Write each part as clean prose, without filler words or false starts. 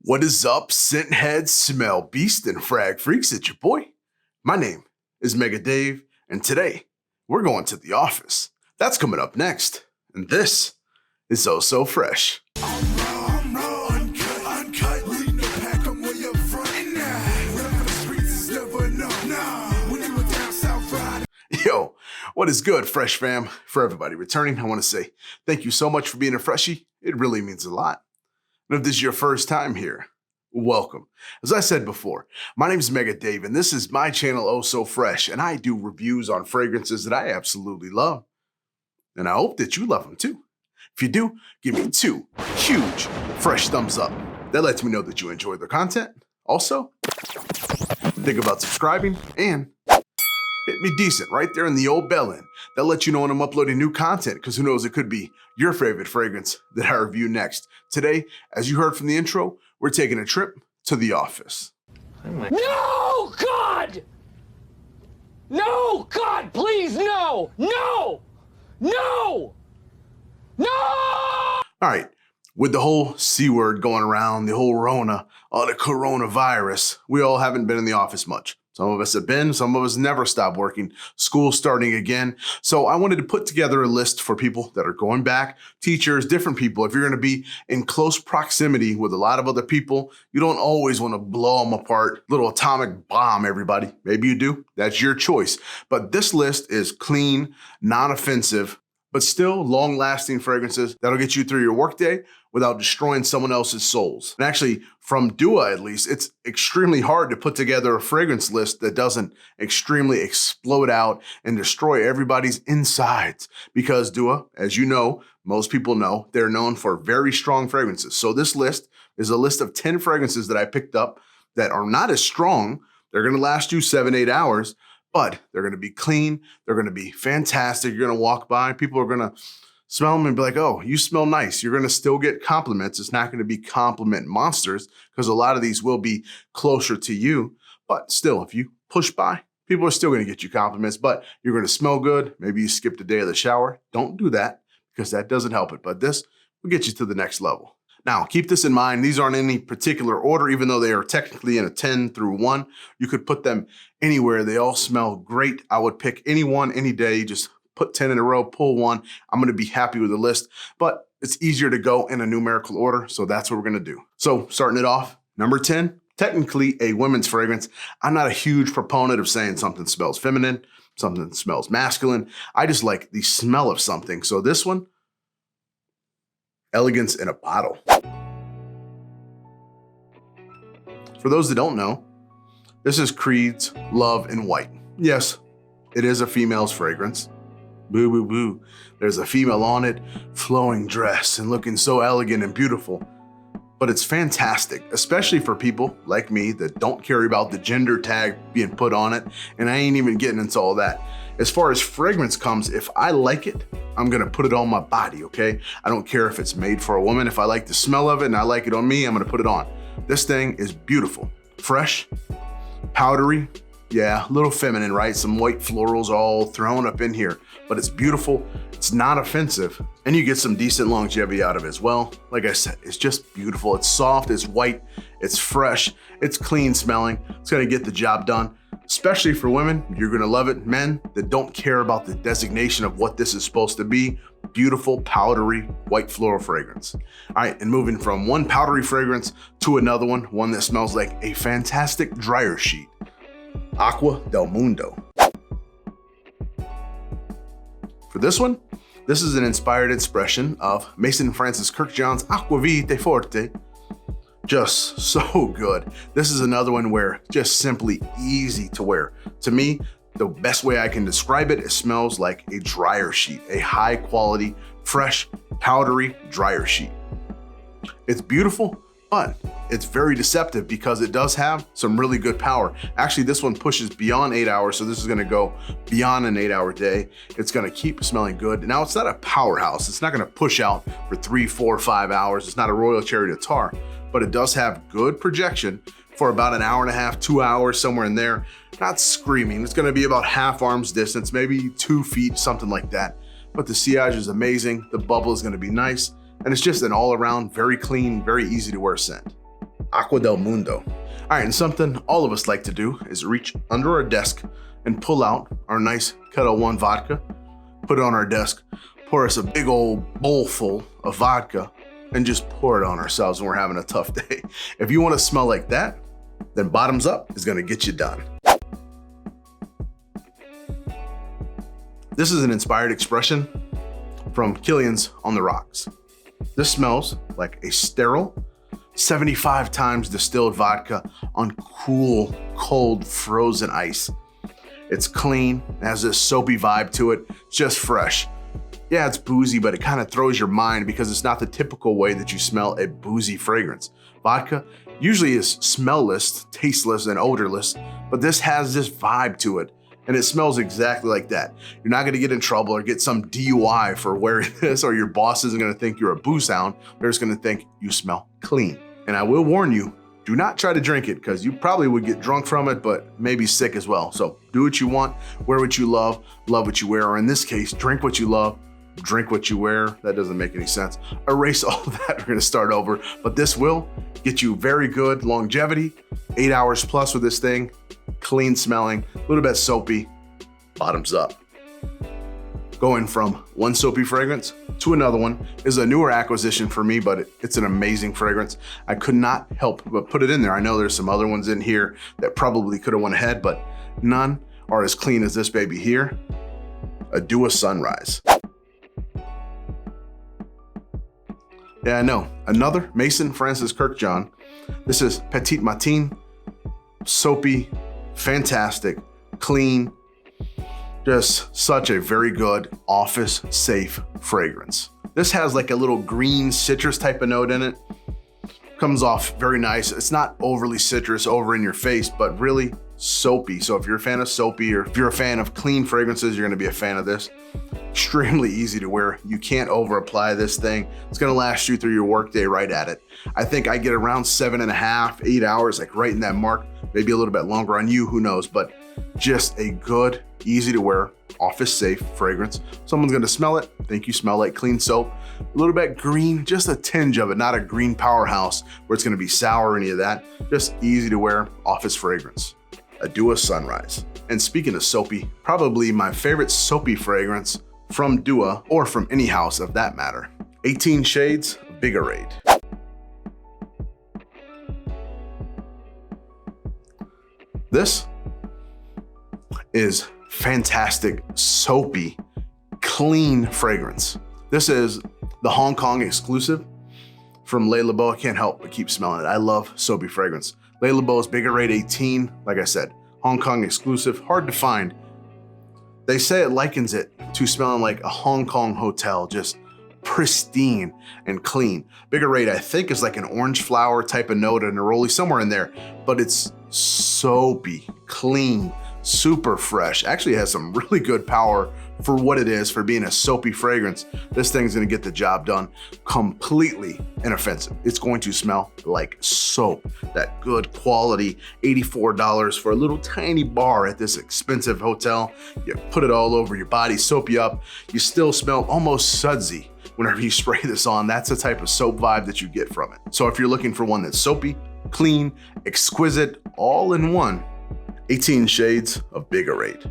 What is up, scent heads, smell beast, and frag freaks? It's your boy. My name is Mega Dave, and today we're going to the office. That's coming up next, and this is Oh So Fraiche. Yo, what is good, Fresh fam? For everybody returning, I want to say thank you so much for being a freshie. It really means a lot. And if this is your first time here, welcome. As I said before, my name is Mega Dave, and this is my channel, Oh So Fraiche, and I do reviews on fragrances that I absolutely love. And I hope that you love them too. If you do, give me 2 huge fresh thumbs up. That lets me know that you enjoy the content. Also, think about subscribing and hit me decent right there in the old bell end. That lets you know when I'm uploading new content, because who knows, it could be your favorite fragrance that I review next. Today, as you heard from the intro, we're taking a trip to the office. No, God! No, God, please, no! No! No! No! All right, with the whole C word going around, the whole Rona, the coronavirus, we all haven't been in the office much. Some of us have been, some of us never stopped working, school starting again. So I wanted to put together a list for people that are going back, teachers, different people. If you're going to be in close proximity with a lot of other people, you don't always want to blow them apart, little atomic bomb everybody. Maybe you do, that's your choice. But this list is clean, non-offensive, but still long-lasting fragrances that'll get you through your workday without destroying someone else's souls. And actually, from Dua at least, it's extremely hard to put together a fragrance list that doesn't extremely explode out and destroy everybody's insides. Because Dua, as you know, most people know, they're known for very strong fragrances. So this list is a list of 10 fragrances that I picked up that are not as strong. They're gonna last you 7-8 hours, but they're gonna be clean, they're gonna be fantastic. You're gonna walk by, people are gonna smell them and be like, oh, you smell nice. You're gonna still get compliments. It's not gonna be compliment monsters, because a lot of these will be closer to you. But still, if you push by, people are still gonna get you compliments, but you're gonna smell good. Maybe you skipped a day of the shower. Don't do that, because that doesn't help it. But this will get you to the next level. Now, keep this in mind. These aren't in any particular order, even though they are technically in a 10 through 1. You could put them anywhere. They all smell great. I would pick any one, any day. Just put 10 in a row, pull one. I'm going to be happy with the list, but it's easier to go in a numerical order. So that's what we're going to do. So starting it off, number 10, technically a women's fragrance. I'm not a huge proponent of saying something smells feminine, something smells masculine. I just like the smell of something. So this one, Elegance in a bottle. For those that don't know, this is Creed's Love in White. Yes, it is a female's fragrance. Boo, boo, boo. There's a female on it, flowing dress and looking so elegant and beautiful. But it's fantastic, especially for people like me that don't care about the gender tag being put on it. And I ain't even getting into all that. As far as fragrance comes, if I like it, I'm gonna put it on my body, okay? I don't care if it's made for a woman. If I like the smell of it and I like it on me, I'm gonna put it on. This thing is beautiful. Fresh, powdery, yeah, a little feminine, right? Some white florals all thrown up in here, but it's beautiful. It's not offensive, and you get some decent longevity out of it as well. Like I said, it's just beautiful. It's soft, it's white, it's fresh, it's clean smelling. It's gonna get the job done. Especially for women, you're gonna love it. Men that don't care about the designation of what this is supposed to be, beautiful, powdery, white floral fragrance. All right, and moving from one powdery fragrance to another one that smells like a fantastic dryer sheet. Acqua Del Mundo. For this one, this is an inspired expression of Mason Francis Kirkjohn's Acqua Vitae Forte. Just so good. This is another one where just simply easy to wear. To me, the best way I can describe it, it smells like a dryer sheet, a high quality, fresh, powdery dryer sheet. It's beautiful, but it's very deceptive because it does have some really good power. Actually, this one pushes beyond 8 hours, so this is gonna go beyond an 8-hour day. It's gonna keep smelling good. Now, it's not a powerhouse. It's not gonna push out for 3, 4, 5 hours. It's not a Royal Cherry Tartar, but it does have good projection for about an hour and a half, 2 hours, somewhere in there. Not screaming. It's gonna be about half arm's distance, maybe 2 feet, something like that. But the sillage is amazing. The bubble is gonna be nice. And it's just an all around, very clean, very easy to wear scent. Acqua Del Mundo. All right, and something all of us like to do is reach under our desk and pull out our nice Ketel One vodka, put it on our desk, pour us a big old bowl full of vodka, and just pour it on ourselves when we're having a tough day. If you want to smell like that, then Bottoms Up is gonna get you done. This is an inspired expression from Killian's On the Rocks. This smells like a sterile, 75 times distilled vodka on cool, cold, frozen ice. It's clean, it has this soapy vibe to it, just fresh. Yeah, it's boozy, but it kind of throws your mind because it's not the typical way that you smell a boozy fragrance. Vodka usually is smellless, tasteless, and odorless, but this has this vibe to it, and it smells exactly like that. You're not gonna get in trouble or get some DUI for wearing this, or your boss isn't gonna think you're a booze hound. They're just gonna think you smell clean. And I will warn you, do not try to drink it because you probably would get drunk from it, but maybe sick as well. So do what you want, wear what you love what you wear, or in this case, drink what you love, drink what you wear. That doesn't make any sense. Erase all of that, we're gonna start over. But this will get you very good longevity, 8 hours plus with this thing, clean smelling, a little bit soapy, Bottoms Up. Going from one soapy fragrance to another one is a newer acquisition for me, but it's an amazing fragrance. I could not help but put it in there. I know there's some other ones in here that probably could have went ahead, but none are as clean as this baby here, a Dua Sunrise. Yeah, I know, another Mason Francis Kirkjohn. This is Petit Matin, soapy, fantastic, clean, just such a very good office safe fragrance. This has like a little green citrus type of note in it. Comes off very nice. It's not overly citrus over in your face, but really soapy. So if you're a fan of soapy, or if you're a fan of clean fragrances, you're gonna be a fan of this. Extremely easy to wear. You can't over apply this thing. It's gonna last you through your workday right at it. I think I get around 7.5, 8 hours, like right in that mark, maybe a little bit longer on you, who knows, but just a good, easy to wear, office safe fragrance. Someone's gonna smell it, think you smell like clean soap. A little bit green, just a tinge of it, not a green powerhouse where it's gonna be sour or any of that. Just easy to wear office fragrance. A Dua Sunrise. And speaking of soapy, probably my favorite soapy fragrance from Dua, or from any house of that matter, 18 Shades of Bigarade. This is fantastic, soapy, clean fragrance. This is the Hong Kong exclusive from Le Labo. I can't help but keep smelling it. I love soapy fragrance. Le Labo's Bigarade 18, like I said, Hong Kong exclusive, hard to find. They say it likens it to smelling like a Hong Kong hotel, just pristine and clean. Bigarade, I think, is like an orange flower type of note, a neroli, somewhere in there, but it's soapy, clean, super fresh. Actually has some really good power for what it is, for being a soapy fragrance. This thing's gonna get the job done completely inoffensive. It's going to smell like soap. That good quality, $84 for a little tiny bar at this expensive hotel. You put it all over your body, soap you up. You still smell almost sudsy whenever you spray this on. That's the type of soap vibe that you get from it. So if you're looking for one that's soapy, clean, exquisite, all in one, 18 Shades of Bigarade.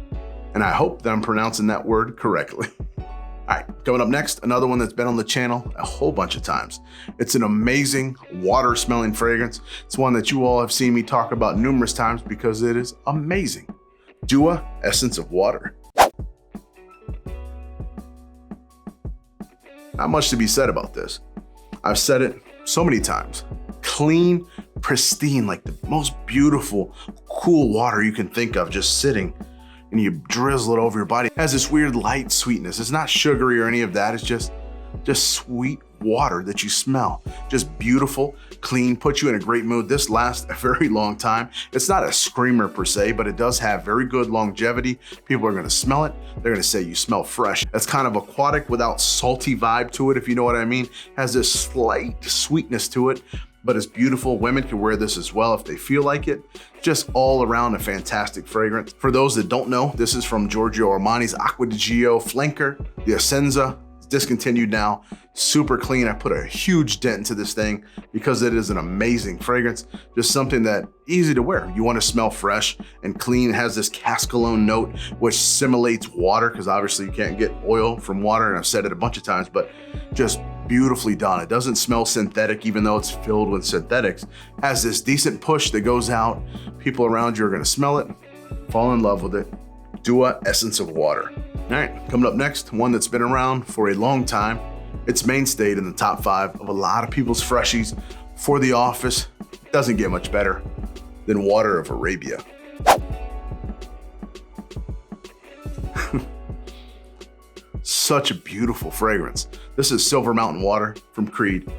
And I hope that I'm pronouncing that word correctly. All right, coming up next, another one that's been on the channel a whole bunch of times. It's an amazing water smelling fragrance. It's one that you all have seen me talk about numerous times because it is amazing. Dua Essence of Water. Not much to be said about this. I've said it so many times. Clean, pristine, like the most beautiful, cool water you can think of, just sitting, and you drizzle it over your body. It has this weird light sweetness. It's not sugary or any of that. It's just sweet water that you smell. Just beautiful, clean, puts you in a great mood. This lasts a very long time. It's not a screamer per se, but it does have very good longevity. People are gonna smell it. They're gonna say you smell fresh. It's kind of aquatic without salty vibe to it, if you know what I mean. Has this slight sweetness to it, but it's beautiful. Women can wear this as well if they feel like it. Just all around a fantastic fragrance. For those that don't know, this is from Giorgio Armani's Acqua di Gio Flanker, the Essenza discontinued now, super clean. I put a huge dent into this thing because it is an amazing fragrance. Just something that easy to wear. You want to smell fresh and clean. It has this cologne note, which simulates water, because obviously you can't get oil from water, and I've said it a bunch of times, but just beautifully done. It doesn't smell synthetic, even though it's filled with synthetics. Has this decent push that goes out. People around you are going to smell it, fall in love with it. Dua Essence of Water. All right, coming up next, one that's been around for a long time. It's mainstayed in the top 5 of a lot of people's freshies for the office. Doesn't get much better than Water of Arabia. Such a beautiful fragrance. This is Silver Mountain Water from Creed,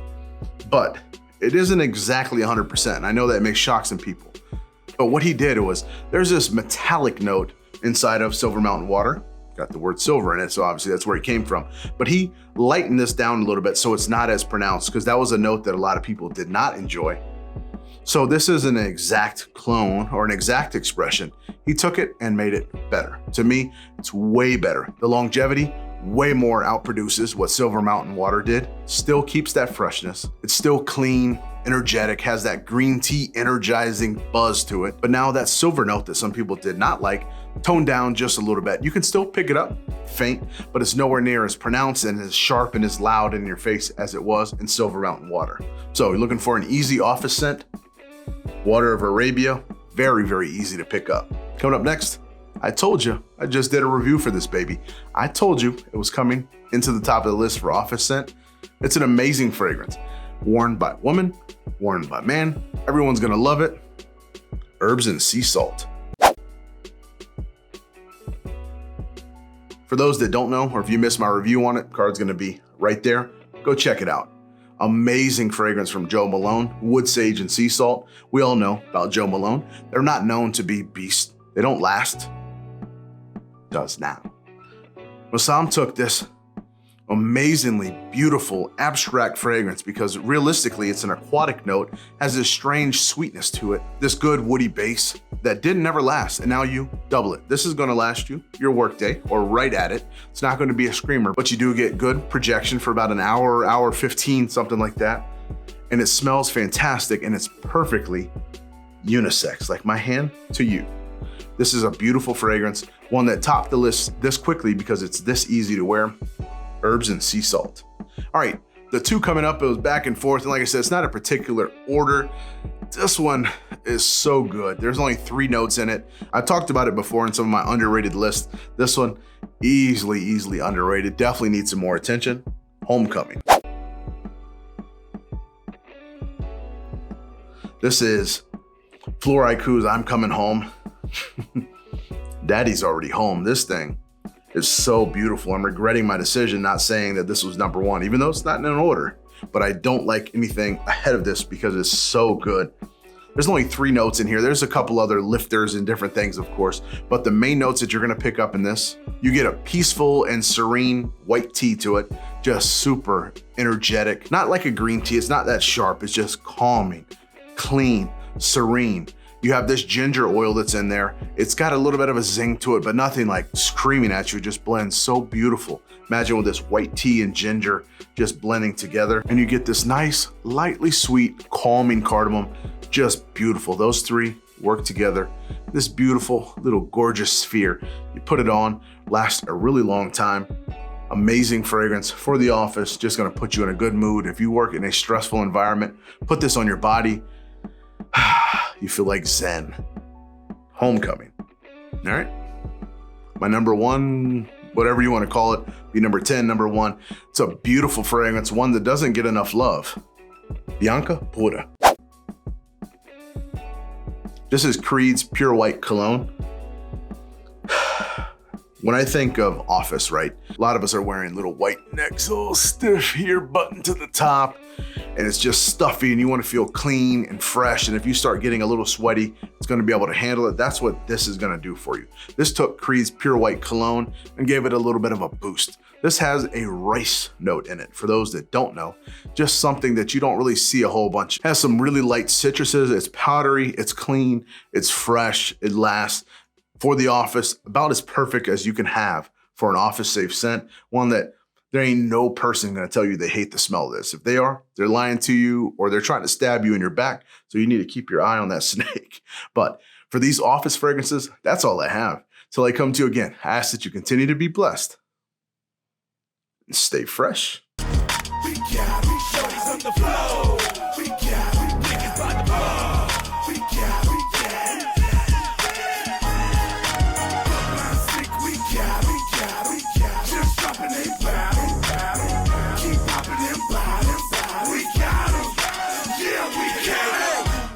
but it isn't exactly 100%. I know that may shock some people, but what he did was, there's this metallic note inside of Silver Mountain Water. Got the word silver in it, so obviously that's where it came from. But he lightened this down a little bit so it's not as pronounced, because that was a note that a lot of people did not enjoy. So this is an exact clone or an exact expression. He took it and made it better. To me, it's way better. The longevity way more outproduces what Silver Mountain Water did. Still keeps that freshness. It's still clean, energetic, has that green tea energizing buzz to it. But now that silver note that some people did not like, toned down just a little bit. You can still pick it up, faint, but it's nowhere near as pronounced and as sharp and as loud in your face as it was in Silver Mountain Water. So you're looking for an easy office scent, Water of Arabia, very, very easy to pick up. Coming up next, I told you, I just did a review for this baby. I told you it was coming into the top of the list for office scent. It's an amazing fragrance. Worn by woman, worn by man, everyone's gonna love it. Herbs and Sea Salt. For those that don't know, or if you missed my review on it, card's gonna be right there. Go check it out. Amazing fragrance from Jo Malone, wood sage and sea salt. We all know about Jo Malone. They're not known to be beasts. They don't last. Does now. Massam took this amazingly beautiful abstract fragrance, because realistically it's an aquatic note, has this strange sweetness to it, this good woody base that didn't ever last, and now you double it. This is gonna last you your workday or right at it. It's not gonna be a screamer, but you do get good projection for about an hour, hour 15, something like that. And it smells fantastic, and it's perfectly unisex, like my hand to you. This is a beautiful fragrance, one that topped the list this quickly because it's this easy to wear. Herbs and Sea Salt. All right, the two coming up, it was back and forth. And like I said, it's not a particular order. This one is so good. There's only 3 notes in it. I talked about it before in some of my underrated lists. This one, easily underrated. Definitely needs some more attention. Homecoming. This is Fleur Iku's I'm Coming Home. Daddy's already home. This thing is so beautiful. I'm regretting my decision not saying that this was number 1, even though it's not in an order, but I don't like anything ahead of this because it's so good. There's only 3 notes in here. There's a couple other lifters and different things, of course, but the main notes that you're gonna pick up in this, you get a peaceful and serene white tea to it, just super energetic. Not like a green tea, it's not that sharp, it's just calming, clean, serene. You have this ginger oil that's in there. It's got a little bit of a zing to it, but nothing like screaming at you. It just blends so beautiful. Imagine with this white tea and ginger just blending together, and you get this nice, lightly sweet, calming cardamom. Just beautiful. Those 3 work together. This beautiful little gorgeous sphere. You put it on, lasts a really long time. Amazing fragrance for the office. Just gonna put you in a good mood. If you work in a stressful environment, put this on your body. You feel like Zen. Homecoming. All right. My number 1, whatever you want to call it, be number 10, number 1. It's a beautiful fragrance, one that doesn't get enough love. Bianca Pura. This is Creed's Pure White Cologne. When I think of office, right, a lot of us are wearing little white necks, all stiff here, button to the top, and it's just stuffy and you want to feel clean and fresh. And if you start getting a little sweaty, it's going to be able to handle it. That's what this is going to do for you. This took Creed's Pure White Cologne and gave it a little bit of a boost. This has a rice note in it. For those that don't know, just something that you don't really see a whole bunch. It has some really light citruses. It's powdery, it's clean, it's fresh, it lasts. For the office, about as perfect as you can have for an office safe scent. One that There ain't no person gonna tell you they hate the smell of this. If they are, they're lying to you or they're trying to stab you in your back. So you need to keep your eye on that snake. But for these office fragrances, that's all I have. Till I come to you again, I ask that you continue to be blessed and stay fresh. We got